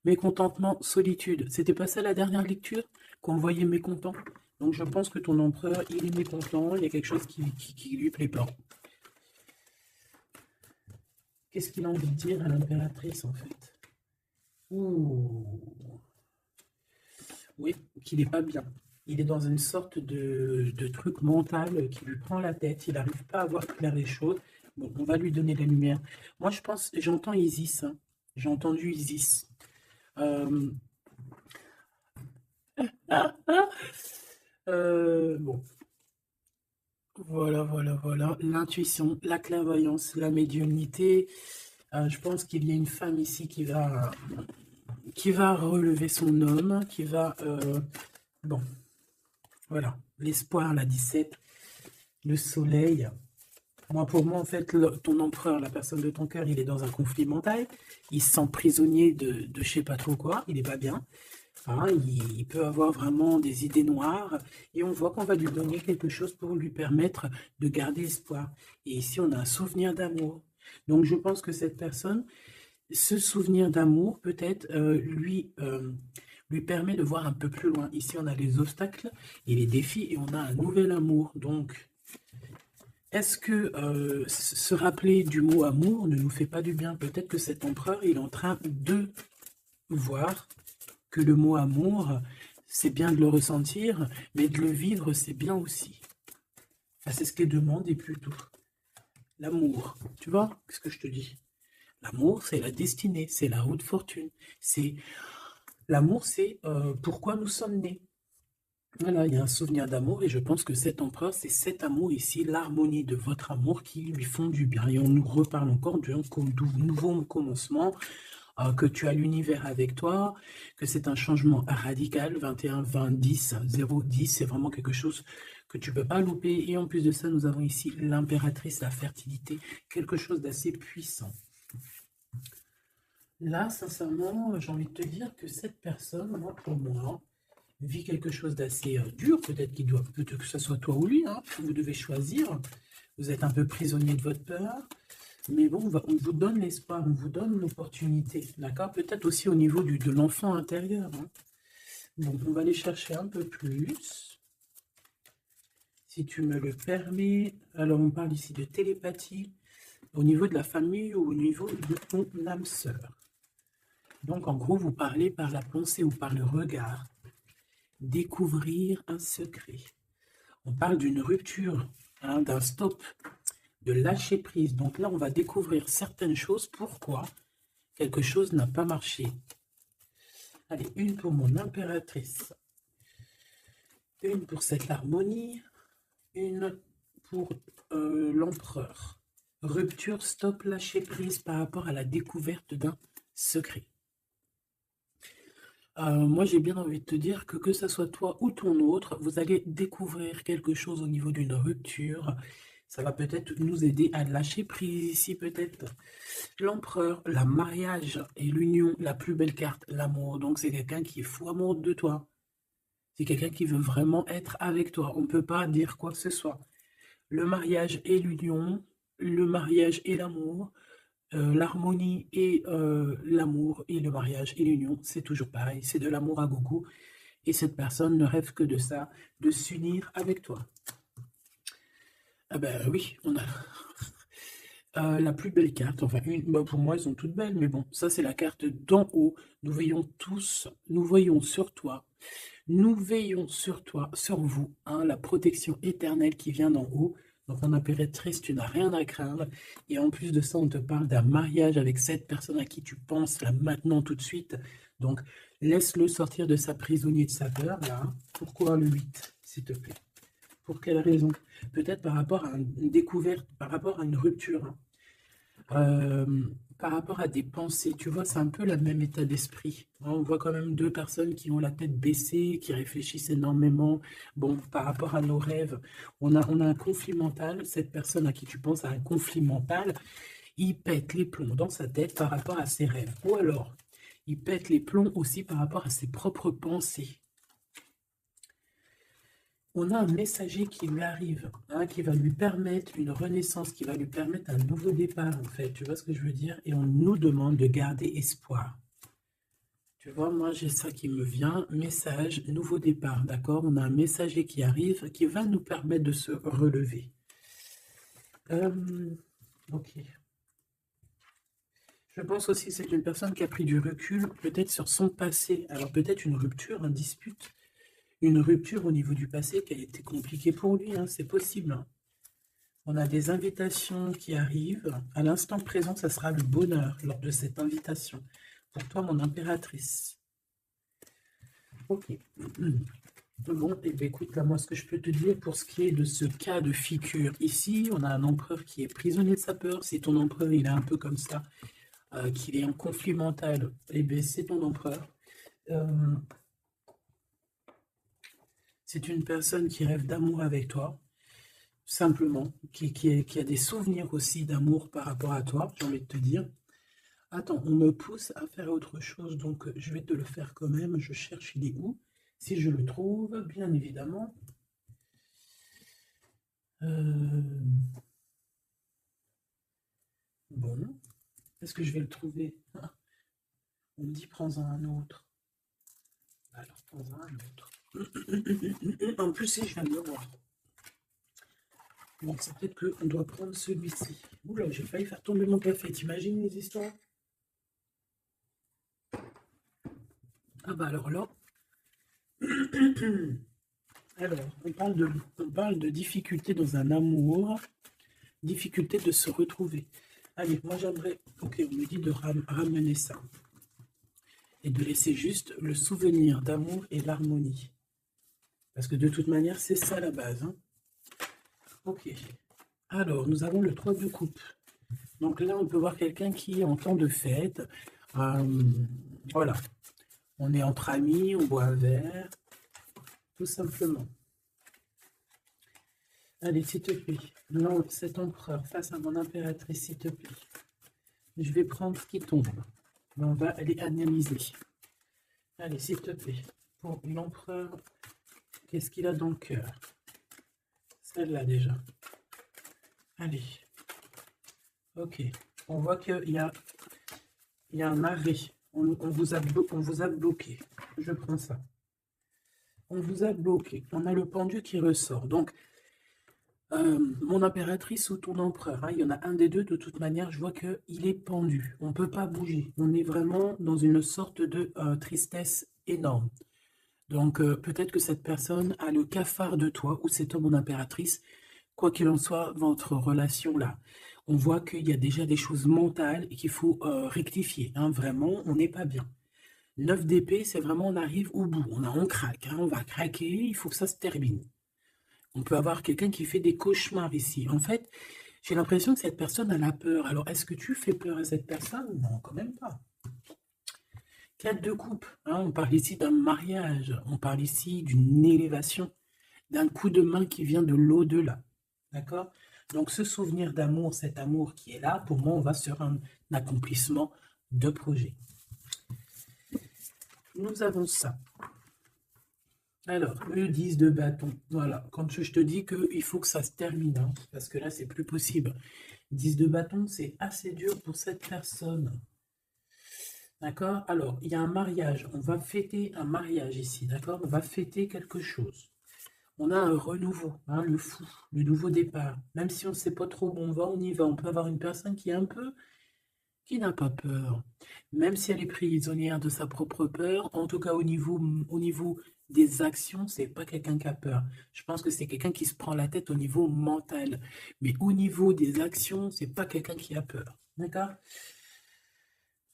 Mécontentement, solitude. C'était pas ça la dernière lecture qu'on voyait mécontent. Donc je pense que ton empereur, il est mécontent, il y a quelque chose qui lui plaît pas. Qu'est-ce qu'il a envie de dire à l'impératrice en fait? Ouh. Oui, qu'il n'est pas bien. Il est dans une sorte de truc mental qui lui prend la tête. Il n'arrive pas à voir clair les choses. Bon, on va lui donner la lumière. Moi, je pense, j'entends Isis, hein. J'ai entendu Isis. Euh, bon, voilà, voilà, voilà. L'intuition, la clairvoyance, la médiumnité. Je pense qu'il y a une femme ici qui va relever son homme, qui va... bon, voilà. L'espoir, la 17, le soleil. Moi, pour moi, en fait, ton empereur, la personne de ton cœur, il est dans un conflit mental. Il se sent prisonnier de je sais pas trop quoi. Il n'est pas bien. Hein, il peut avoir vraiment des idées noires. Et on voit qu'on va lui donner quelque chose pour lui permettre de garder espoir. Et ici, on a un souvenir d'amour. Donc, je pense que cette personne, ce souvenir d'amour, peut-être, lui permet de voir un peu plus loin. Ici, on a les obstacles et les défis et on a un nouvel amour. Donc, est-ce que se rappeler du mot amour ne nous fait pas du bien? Peut-être que cet empereur, il est en train de voir que le mot amour, c'est bien de le ressentir, mais de le vivre, c'est bien aussi. Enfin, c'est ce qu'est demandé plutôt. L'amour, tu vois ce que je te dis? L'amour, c'est la destinée, c'est la haute fortune. L'amour, c'est pourquoi nous sommes nés. Voilà, il y a un souvenir d'amour et je pense que cet empereur, c'est cet amour ici, l'harmonie de votre amour qui lui font du bien. Et on nous reparle encore d'un nouveau commencement, que tu as l'univers avec toi, que c'est un changement radical, 21, 20, 10, 0, 10, c'est vraiment quelque chose que tu ne peux pas louper. Et en plus de ça, nous avons ici l'impératrice, la fertilité, quelque chose d'assez puissant. Là, sincèrement, j'ai envie de te dire que cette personne, moi, pour moi, vit quelque chose d'assez dur, peut-être que ce soit toi ou lui, hein, vous devez choisir, vous êtes un peu prisonnier de votre peur, mais bon, on vous donne l'espoir, on vous donne l'opportunité, d'accord? Peut-être aussi au niveau de l'enfant intérieur, hein. Bon, on va aller chercher un peu plus, si tu me le permets. Alors, on parle ici de télépathie, au niveau de la famille ou au niveau de ton âme sœur. Donc, en gros, vous parlez par la pensée ou par le regard. Découvrir un secret. On parle d'une rupture, hein, d'un stop, de lâcher prise. Donc là, on va découvrir certaines choses. Pourquoi quelque chose n'a pas marché? Allez, une pour mon impératrice. Une pour cette harmonie. Une pour l'empereur. Rupture, stop, lâcher prise par rapport à la découverte d'un secret. Moi, j'ai bien envie de te dire que ça soit toi ou ton autre, vous allez découvrir quelque chose au niveau d'une rupture. Ça va peut-être nous aider à lâcher prise ici, peut-être. L'empereur, la mariage et l'union, la plus belle carte, l'amour. Donc, c'est quelqu'un qui est fou amoureux de toi. C'est quelqu'un qui veut vraiment être avec toi. On ne peut pas dire quoi que ce soit. Le mariage et l'union, le mariage et l'amour, l'harmonie et l'amour et le mariage et l'union, c'est toujours pareil, c'est de l'amour à gogo. Et cette personne ne rêve que de ça, de s'unir avec toi. Ah ben oui, on a la plus belle carte, enfin pour moi elles sont toutes belles, mais bon, ça c'est la carte d'en haut. Nous voyons tous, nous voyons sur toi, nous veillons sur toi, sur vous, hein, la protection éternelle qui vient d'en haut. Donc en impératrice, tu n'as rien à craindre. Et en plus de ça, on te parle d'un mariage avec cette personne à qui tu penses là maintenant tout de suite. Donc laisse-le sortir de sa prisonnier de sa peur, là. Pourquoi le 8, s'il te plaît? Pour quelle raison? Peut-être par rapport à une découverte, par rapport à une rupture, hein. Euh, Par rapport à des pensées, tu vois, c'est un peu le même état d'esprit. On voit quand même deux personnes qui ont la tête baissée, qui réfléchissent énormément. Bon, par rapport à nos rêves, on a un conflit mental. Cette personne à qui tu penses a un conflit mental. Il pète les plombs dans sa tête par rapport à ses rêves. Ou alors, il pète les plombs aussi par rapport à ses propres pensées. On a un messager qui lui arrive, hein, qui va lui permettre une renaissance, qui va lui permettre un nouveau départ, en fait. Tu vois ce que je veux dire? Et on nous demande de garder espoir. Tu vois, moi, j'ai ça qui me vient. Message, nouveau départ, d'accord? On a un messager qui arrive, qui va nous permettre de se relever. Ok. Je pense aussi que c'est une personne qui a pris du recul, peut-être sur son passé. Alors peut-être une rupture, une dispute, une rupture au niveau du passé qui a été compliquée pour lui, hein, c'est possible. Hein. On a des invitations qui arrivent. À l'instant présent, ça sera le bonheur lors de cette invitation. Pour toi, mon impératrice. Ok. Bon, et bien écoute, là, moi, ce que je peux te dire pour ce qui est de ce cas de figure ici, on a un empereur qui est prisonnier de sa peur. Si ton empereur, il est un peu comme ça, qu'il est en conflit mental, et bien c'est ton empereur. C'est une personne qui rêve d'amour avec toi, simplement, qui a des souvenirs aussi d'amour par rapport à toi, j'ai envie de te dire. Attends, on me pousse à faire autre chose, donc je vais te le faire quand même. Je cherche, il est où? Si je le trouve, bien évidemment. Bon, est-ce que je vais le trouver? On me dit prends-en un autre. Alors, prends-en un autre. En plus, si je viens de le voir. Donc, c'est peut-être qu'on doit prendre celui-ci. Oula, j'ai failli faire tomber mon café. T'imagines les histoires? Ah bah alors là... Alors, on parle de difficulté dans un amour, difficulté de se retrouver. Allez, moi j'aimerais... Ok, on me dit de ramener ça. Et de laisser juste le souvenir d'amour et l'harmonie. Parce que de toute manière, c'est ça la base. Hein. Ok. Alors, nous avons le 3 de coupe. Donc là, on peut voir quelqu'un qui est en temps de fête. Voilà. On est entre amis, on boit un verre. Tout simplement. Allez, s'il te plaît. Non, cet empereur face à mon impératrice, s'il te plaît. Je vais prendre ce qui tombe. On va aller analyser. Allez, s'il te plaît. Pour l'empereur, qu'est-ce qu'il a dans le cœur? Celle-là déjà. Allez. Ok. On voit qu'il y a un arrêt. On vous a bloqué. Je prends ça. On vous a bloqué. On a le pendu qui ressort. Donc, mon impératrice ou ton empereur, hein, il y en a un des deux, de toute manière, je vois qu'il est pendu. On ne peut pas bouger. On est vraiment dans une sorte de tristesse énorme. Donc, peut-être que cette personne a le cafard de toi, ou c'est toi, mon impératrice. Quoi qu'il en soit, votre relation là, on voit qu'il y a déjà des choses mentales et qu'il faut rectifier. Hein, vraiment, on n'est pas bien. 9 d'épée, c'est vraiment on arrive au bout. On craque, hein, on va craquer, il faut que ça se termine. On peut avoir quelqu'un qui fait des cauchemars ici. En fait, j'ai l'impression que cette personne a la peur. Alors, est-ce que tu fais peur à cette personne? Non, quand même pas. 4 de coupe. Hein, on parle ici d'un mariage. On parle ici d'une élévation, d'un coup de main qui vient de l'au-delà. D'accord? Donc, ce souvenir d'amour, cet amour qui est là, pour moi, on va sur un accomplissement de projet. Nous avons ça. Alors, le 10 de bâton. Voilà, quand je te dis qu'il faut que ça se termine, hein, parce que là, c'est plus possible. 10 de bâton, c'est assez dur pour cette personne. D'accord? Alors, il y a un mariage. On va fêter un mariage ici, d'accord? On va fêter quelque chose. On a un renouveau, hein, le fou, le nouveau départ. Même si on ne sait pas trop où on va, on y va. On peut avoir une personne qui est un peu... qui n'a pas peur. Même si elle est prisonnière de sa propre peur, en tout cas au niveau des actions, c'est pas quelqu'un qui a peur. Je pense que c'est quelqu'un qui se prend la tête au niveau mental. Mais au niveau des actions, c'est pas quelqu'un qui a peur. D'accord?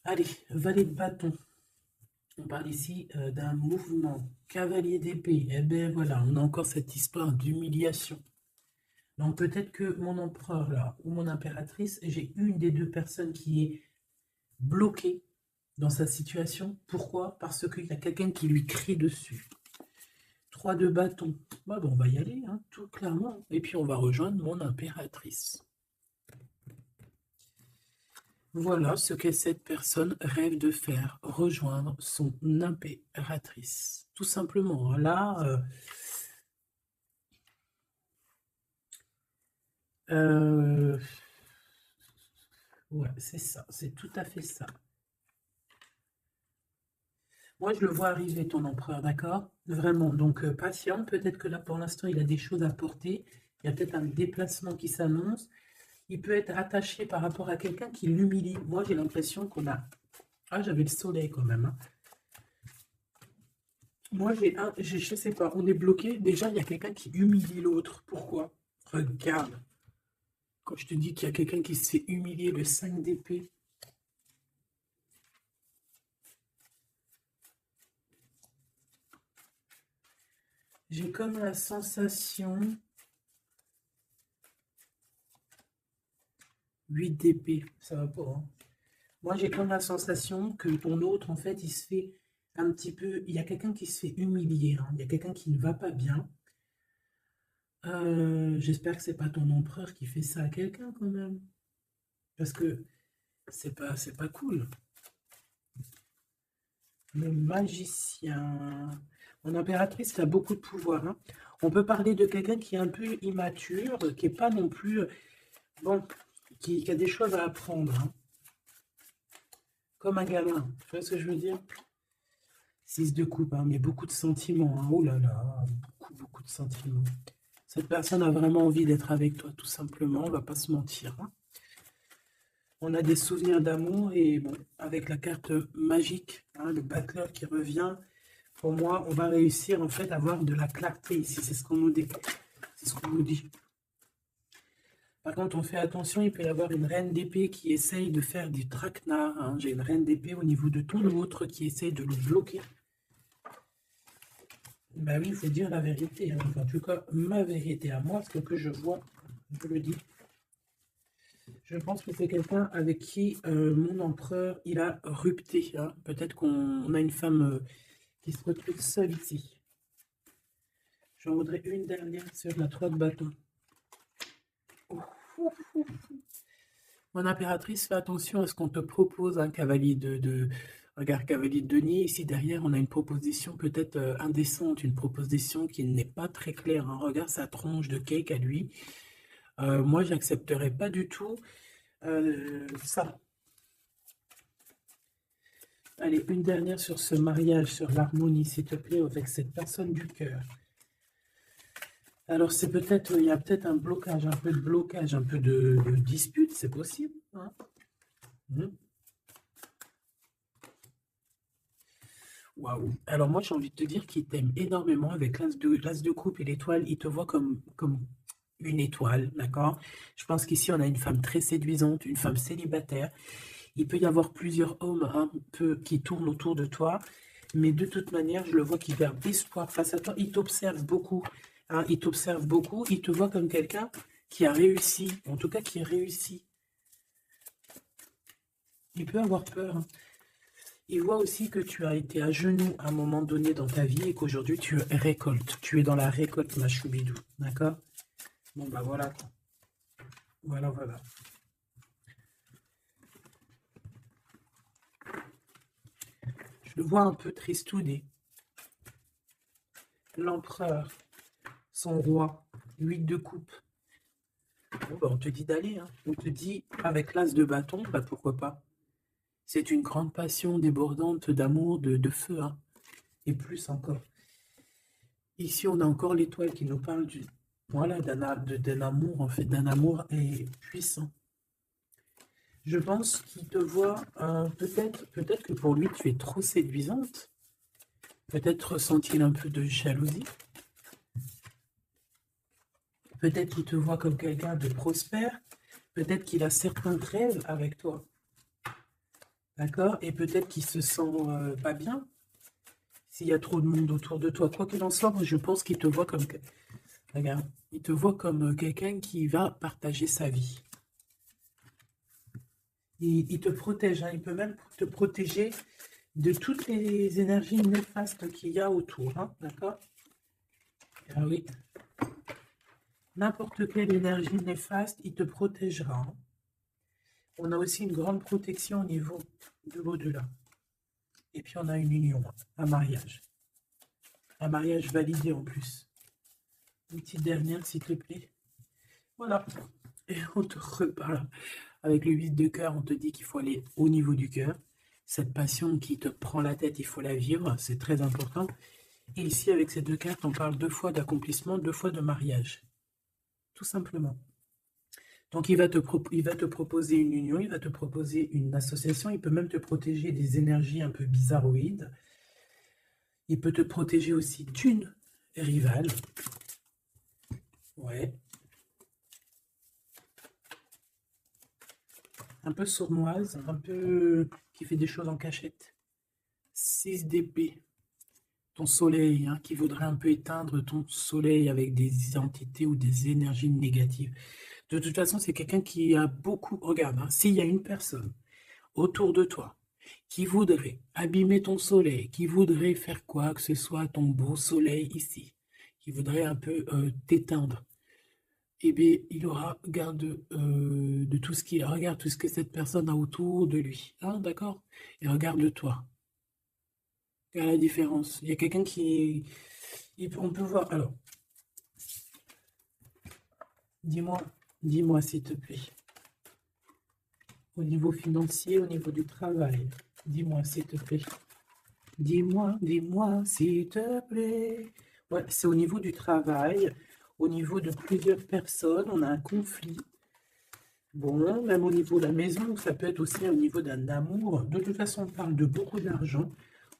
Allez, valet de bâton. On parle ici d'un mouvement. Cavalier d'épée. Eh bien voilà, on a encore cette histoire d'humiliation. Donc peut-être que mon empereur là, ou mon impératrice, j'ai une des deux personnes qui est bloquée dans sa situation. Pourquoi? Parce qu'il y a quelqu'un qui lui crie dessus. 3 de bâton. Bah, bon, on va y aller, hein, tout clairement. Et puis on va rejoindre mon impératrice. Voilà ce que cette personne rêve de faire, rejoindre son impératrice. Tout simplement. Là, ouais, c'est ça, c'est tout à fait ça. Moi, je le vois arriver, ton empereur, d'accord? Vraiment, donc patient. Peut-être que là, pour l'instant, il a des choses à porter. Il y a peut-être un déplacement qui s'annonce. Il peut être attaché par rapport à quelqu'un qui l'humilie. Moi, j'ai l'impression qu'on a... Ah, j'avais le soleil quand même, hein. Moi, je sais pas, on est bloqué. Déjà, il y a quelqu'un qui humilie l'autre. Pourquoi? Regarde. Quand je te dis qu'il y a quelqu'un qui se fait humilier, le 5 d'épée. J'ai comme la sensation... 8 d'épée, ça va pas, hein. Moi, j'ai comme la sensation que ton autre, en fait, il se fait un petit peu... Il y a quelqu'un qui se fait humilier, hein. Il y a quelqu'un qui ne va pas bien. J'espère que c'est pas ton empereur qui fait ça à quelqu'un, quand même. Parce que c'est pas cool. Le magicien. Mon impératrice a beaucoup de pouvoir, hein. On peut parler de quelqu'un qui est un peu immature, qui est pas non plus... Bon, qui a des choses à apprendre, hein. Comme un gamin. Tu vois ce que je veux dire? 6 de coupe, hein, mais beaucoup de sentiments, hein. Oh là là, beaucoup de sentiments. Cette personne a vraiment envie d'être avec toi, tout simplement. On va pas se mentir, hein. On a des souvenirs d'amour et bon, avec la carte magique, hein, le battleur qui revient, pour moi, on va réussir en fait à avoir de la clarté ici. C'est ce qu'on nous dit. C'est ce qu'on nous dit. Par contre, on fait attention, il peut y avoir une reine d'épée qui essaye de faire du traquenard, hein. J'ai une reine d'épée au niveau de ton autre qui essaye de le bloquer. Ben oui, il faut dire la vérité, hein. En tout cas, ma vérité à moi, ce que je vois, je le dis. Je pense que c'est quelqu'un avec qui mon empereur, il a rupté, hein. Peut-être qu'on a une femme qui se retrouve seule ici. J'en voudrais une dernière sur la 3 de bâton. Mon impératrice, fais attention à ce qu'on te propose, un cavalier Regarde, cavalier de denier, ici derrière, on a une proposition peut-être indécente, une proposition qui n'est pas très claire, hein. Regarde sa tronche de cake à lui. Moi, j'accepterais pas du tout ça. Allez, une dernière sur ce mariage, sur l'harmonie, s'il te plaît, avec cette personne du cœur. Alors, c'est peut-être, il y a peut-être un blocage, un peu de blocage, un peu de dispute, c'est possible, hein. Waouh. Alors moi, j'ai envie de te dire qu'il t'aime énormément avec l'as de coupe et l'étoile. Il te voit comme une étoile, d'accord? Je pense qu'ici, on a une femme très séduisante, une femme célibataire. Il peut y avoir plusieurs hommes un peu qui tournent autour de toi, mais de toute manière, je le vois qui garde espoir face à toi. Il t'observe beaucoup, hein, il t'observe beaucoup. Il te voit comme quelqu'un qui a réussi, en tout cas qui réussit. Il peut avoir peur, hein. Il voit aussi que tu as été à genoux à un moment donné dans ta vie et qu'aujourd'hui tu récoltes. Tu es dans la récolte, ma choubidou. D'accord? Bon, bah voilà. Voilà, voilà. Je le vois un peu tristouné. L'empereur, son roi, 8 de coupe. Bon, bah, on te dit d'aller, hein. On te dit, avec l'as de bâton, bah pourquoi pas. C'est une grande passion débordante d'amour, de feu, hein. Et plus encore. Ici, on a encore l'étoile qui nous parle voilà, d'un amour, en fait, d'un amour puissant. Je pense qu'il te voit, peut-être que pour lui, tu es trop séduisante. Peut-être ressent-il un peu de jalousie. Peut-être qu'il te voit comme quelqu'un de prospère. Peut-être qu'il a certains rêves avec toi. D'accord? Et peut-être qu'il se sent pas bien s'il y a trop de monde autour de toi. Quoi qu'il en soit, moi, je pense qu'il te voit comme... Regarde, il te voit comme quelqu'un qui va partager sa vie. Il te protège, hein. Il peut même te protéger de toutes les énergies néfastes qu'il y a autour, hein, d'accord? Ah oui. N'importe quelle énergie néfaste, il te protégera, hein. On a aussi une grande protection au niveau de l'au-delà. Et puis on a une union, un mariage. Un mariage validé en plus. Une petite dernière, s'il te plaît. Voilà. Et on te reparle. Avec le 8 de cœur, on te dit qu'il faut aller au niveau du cœur. Cette passion qui te prend la tête, il faut la vivre, c'est très important. Et ici, avec ces deux cartes, on parle 2 fois d'accomplissement, 2 fois de mariage. Tout simplement. Donc, il va te proposer une union, il va te proposer une association, il peut même te protéger des énergies un peu bizarroïdes. Il peut te protéger aussi d'une rivale. Ouais. Un peu sournoise, un peu qui fait des choses en cachette. 6 d'épée. Ton soleil, hein, qui voudrait un peu éteindre ton soleil avec des entités ou des énergies négatives. De toute façon, c'est quelqu'un qui a beaucoup... Regarde, hein, s'il y a une personne autour de toi qui voudrait abîmer ton soleil, qui voudrait faire quoi que ce soit à ton beau soleil ici, qui voudrait un peu t'éteindre, eh bien, il aura garde de tout ce qui... Regarde tout ce que cette personne a autour de lui. Hein, d'accord? Et regarde-toi. Regarde la différence. Il y a quelqu'un qui... On peut voir... Alors, dis-moi s'il te plaît. Au niveau financier, au niveau du travail. Dis-moi s'il te plaît. Dis-moi s'il te plaît. Ouais, c'est au niveau du travail, au niveau de plusieurs personnes, on a un conflit. Bon, même au niveau de la maison, ça peut être aussi au niveau d'un amour. De toute façon, on parle de beaucoup d'argent.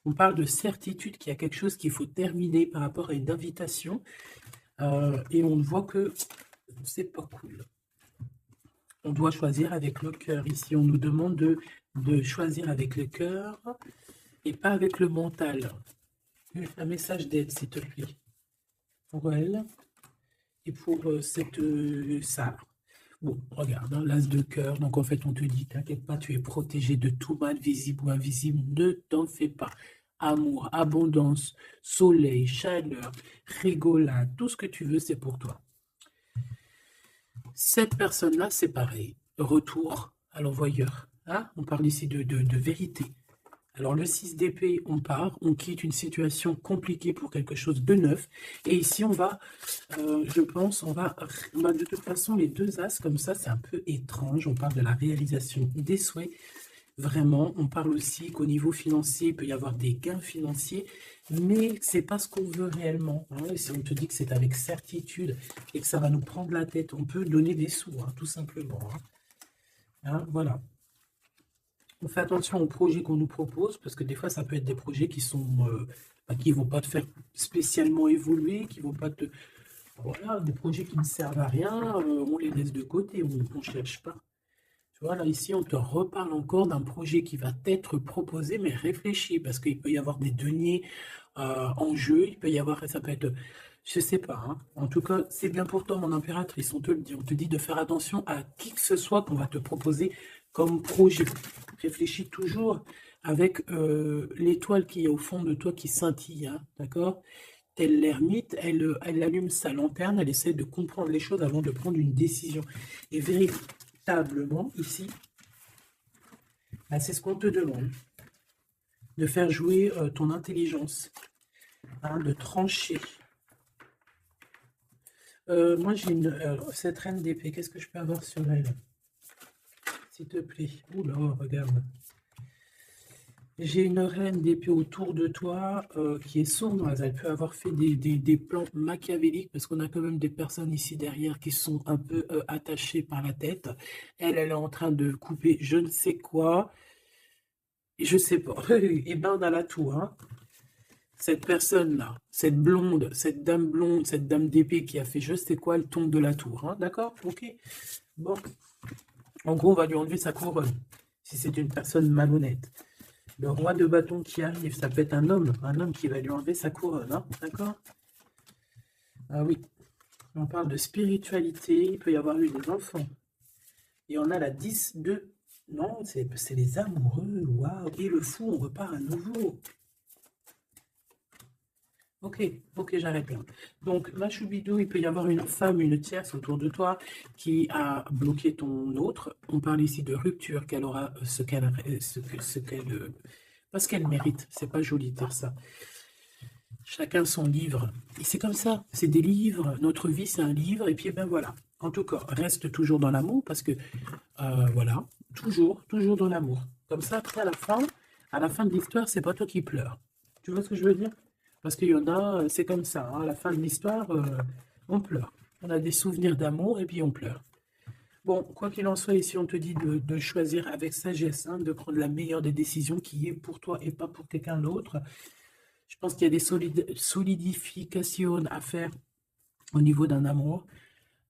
On parle de certitude qu'il y a quelque chose qu'il faut terminer par rapport à une invitation. Et on voit que c'est pas cool. On doit choisir avec le cœur. Ici, on nous demande de choisir avec le cœur et pas avec le mental. Un message d'aide, s'il te plaît. Pour elle et pour cette ça. Bon, regarde, hein, l'as de cœur. Donc, en fait, on te dit, t'inquiète pas, tu es protégé de tout mal, visible ou invisible. Ne t'en fais pas. Amour, abondance, soleil, chaleur, rigolade, tout ce que tu veux, c'est pour toi. Cette personne-là, c'est pareil. Retour à l'envoyeur. Hein? On parle ici de vérité. Alors, le 6 d'épée, on part, on quitte une situation compliquée pour quelque chose de neuf. Et ici, on va, je pense, de toute façon, les deux as comme ça, c'est un peu étrange. On parle de la réalisation des souhaits. Vraiment, on parle aussi qu'au niveau financier, il peut y avoir des gains financiers, mais c'est pas ce qu'on veut réellement. Hein. Et si on te dit que c'est avec certitude et que ça va nous prendre la tête, on peut donner des sous, hein, tout simplement. Hein. Hein, voilà. On fait attention aux projets qu'on nous propose, parce que des fois, ça peut être des projets qui sont, qui vont pas te faire spécialement évoluer, qui vont pas te... Voilà, des projets qui ne servent à rien, on les laisse de côté, on ne cherche pas. Tu vois, là, ici, on te reparle encore d'un projet qui va t'être proposé, mais réfléchi, parce qu'il peut y avoir des deniers en jeu, il peut y avoir, ça peut être, je sais pas, hein. En tout cas, c'est bien pour toi, mon impératrice, on te le dit, on te dit de faire attention à qui que ce soit qu'on va te proposer comme projet. Réfléchis toujours avec l'étoile qui est au fond de toi qui scintille, hein, d'accord? Telle l'ermite, elle allume sa lanterne, elle essaie de comprendre les choses avant de prendre une décision. Et véritablement, ici, bah, c'est ce qu'on te demande, de faire jouer ton intelligence, hein, de trancher. Moi, j'ai cette reine d'épée, qu'est-ce que je peux avoir sur elle? S'il te plaît. Oula, regarde. J'ai une reine d'épée autour de toi qui est sournoise. Elle peut avoir fait des plans machiavéliques parce qu'on a quand même des personnes ici derrière qui sont un peu attachées par la tête. Elle est en train de couper je ne sais quoi. Et je sais pas. Et ben, on a la tour, hein. Cette personne-là, cette blonde, cette dame d'épée qui a fait je sais quoi, elle tombe de la tour. Hein. D'accord? Ok. Bon. En gros, on va lui enlever sa couronne. Si c'est une personne malhonnête. Le roi de bâton qui arrive, ça peut être un homme qui va lui enlever sa couronne, hein, d'accord? Ah oui, on parle de spiritualité, il peut y avoir eu des enfants. Et on a la 10 de... Non, c'est les amoureux, waouh, et le fou, on repart à nouveau. Ok, j'arrête là. Donc, la choubidou, il peut y avoir une femme, une tierce autour de toi qui a bloqué ton autre. On parle ici de rupture, qu'elle aura parce qu'elle mérite. C'est pas joli de dire ça. Chacun son livre. Et c'est comme ça, c'est des livres. Notre vie, c'est un livre. Et puis, ben voilà. En tout cas, reste toujours dans l'amour parce que, voilà, toujours dans l'amour. Comme ça, après, à la fin de l'histoire, c'est pas toi qui pleures. Tu vois ce que je veux dire? Parce qu'il y en a, c'est comme ça. Hein, à la fin de l'histoire, on pleure. On a des souvenirs d'amour et puis on pleure. Bon, quoi qu'il en soit, ici, on te dit de choisir avec sagesse, hein, de prendre la meilleure des décisions qui est pour toi et pas pour quelqu'un d'autre. Je pense qu'il y a des solidifications à faire au niveau d'un amour.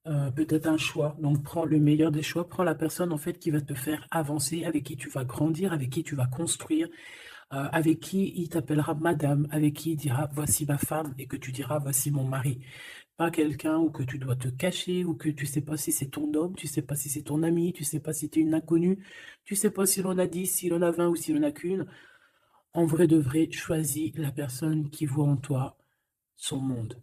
Peut-être un choix. Donc, prends le meilleur des choix. Prends la personne, en fait, qui va te faire avancer, avec qui tu vas grandir, avec qui tu vas construire, avec qui il t'appellera madame, avec qui il dira voici ma femme et que tu diras voici mon mari. Pas quelqu'un où que tu dois te cacher, ou que tu sais pas si c'est ton homme, tu sais pas si c'est ton ami, tu sais pas si tu es une inconnue, tu sais pas si l'on a 10, si l'on a 20 ou si l'on a qu'une. En vrai de vrai, choisis la personne qui voit en toi son monde.